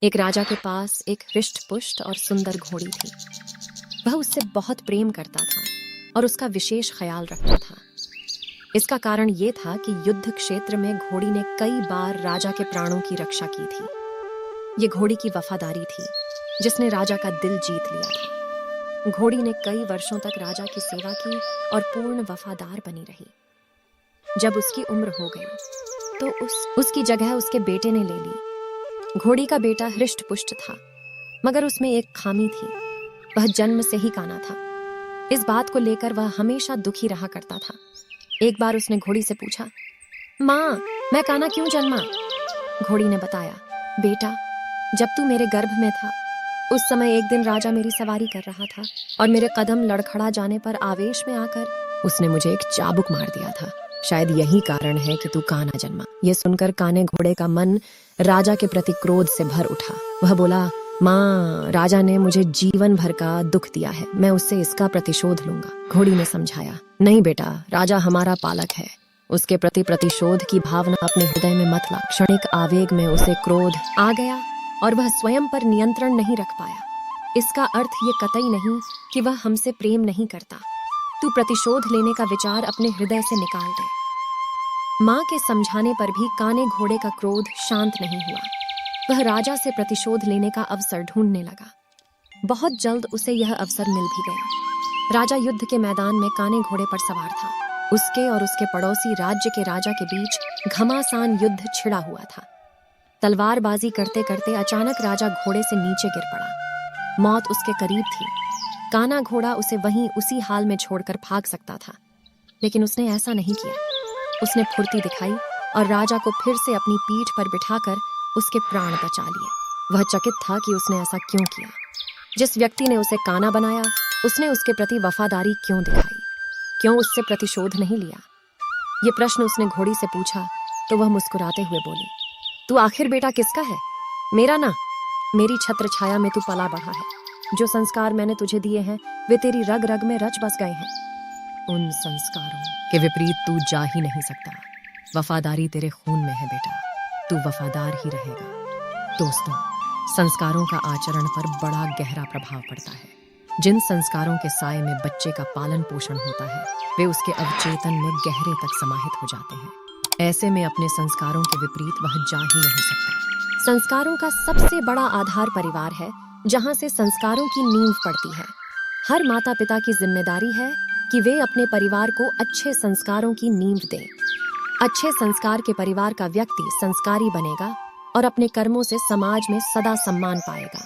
एक राजा के पास एक हृष्ट-पुष्ट और सुंदर घोड़ी थी। वह उससे बहुत प्रेम करता था और उसका विशेष ख्याल रखता था। इसका कारण ये था कि युद्ध क्षेत्र में घोड़ी ने कई बार राजा के प्राणों की रक्षा की थी। ये घोड़ी की वफादारी थी जिसने राजा का दिल जीत लिया था। घोड़ी ने कई वर्षों तक राजा की सेवा की और पूर्ण वफादार बनी रही। जब उसकी उम्र हो गई तो उसकी जगह उसके बेटे ने ले ली। घोड़ी का बेटा हृष्ट-पुष्ट था, मगर उसमें एक खामी थी। वह जन्म से ही काना था। इस बात को लेकर वह हमेशा दुखी रहा करता था। एक बार उसने घोड़ी से पूछा, माँ, मैं काना क्यों जन्मा? घोड़ी ने बताया, बेटा, जब तू मेरे गर्भ में था उस समय एक दिन राजा मेरी सवारी कर रहा था और मेरे कदम लड़खड़ा जाने पर आवेश में आकर उसने मुझे एक चाबुक मार दिया था। शायद यही कारण है कि तू काना जन्मा। यह सुनकर काने घोड़े का मन राजा के प्रति क्रोध से भर उठा। वह बोला, माँ, राजा ने मुझे जीवन भर का दुख दिया है, मैं उससे इसका प्रतिशोध लूंगा। घोड़ी ने समझाया, नहीं बेटा, राजा हमारा पालक है, उसके प्रति प्रतिशोध की भावना अपने हृदय में मत ला। क्षणिक आवेग में उसे क्रोध आ गया और वह स्वयं पर नियंत्रण नहीं रख पाया। इसका अर्थ ये कतई नहीं कि वह हमसे प्रेम नहीं करता। तू प्रतिशोध लेने का विचार अपने हृदय से निकाल दे। माँ के समझाने पर भी काने घोड़े का क्रोध शांत नहीं हुआ। वह राजा से प्रतिशोध लेने का अवसर ढूंढने लगा। बहुत जल्द उसे यह अवसर मिल भी गया। राजा युद्ध के मैदान में काने घोड़े पर सवार था। उसके और उसके पड़ोसी राज्य के राजा के बीच घमासान युद्ध छिड़ा हुआ था। तलवारबाजी करते करते अचानक राजा घोड़े से नीचे गिर पड़ा। मौत उसके करीब थी। काना घोड़ा उसे वहीं उसी हाल में छोड़कर भाग सकता था, लेकिन उसने ऐसा नहीं किया। उसने फुर्ती दिखाई और राजा को फिर से अपनी पीठ पर बिठाकर उसके प्राण बचा लिए। वह चकित था कि उसने ऐसा क्यों किया। जिस व्यक्ति ने उसे काना बनाया, उसने उसके प्रति वफादारी क्यों दिखाई? क्यों उससे प्रतिशोध नहीं लिया? ये प्रश्न उसने घोड़ी से पूछा तो वह मुस्कुराते हुए बोली, तू आखिर बेटा किसका है? मेरा ना। मेरी छत्र छाया में तू पला बढ़ा है। जो संस्कार मैंने तुझे दिए हैं वे तेरी रग रग में रच बस गए हैं। उन संस्कारों के विपरीत तू जा ही नहीं सकता। वफादारी तेरे खून में है बेटा, तू वफादार ही रहेगा। दोस्तों, संस्कारों का आचरण पर बड़ा गहरा प्रभाव पड़ता है। जिन संस्कारों के साए में बच्चे का पालन पोषण होता है वे उसके अवचेतन में गहरे तक समाहित हो जाते हैं। ऐसे में अपने संस्कारों के विपरीत वह जा ही नहीं सकता। संस्कारों का सबसे बड़ा आधार परिवार है, जहां से संस्कारों की नींव पड़ती है। हर माता पिता की जिम्मेदारी है कि वे अपने परिवार को अच्छे संस्कारों की नींव दें। अच्छे संस्कार के परिवार का व्यक्ति संस्कारी बनेगा और अपने कर्मों से समाज में सदा सम्मान पाएगा।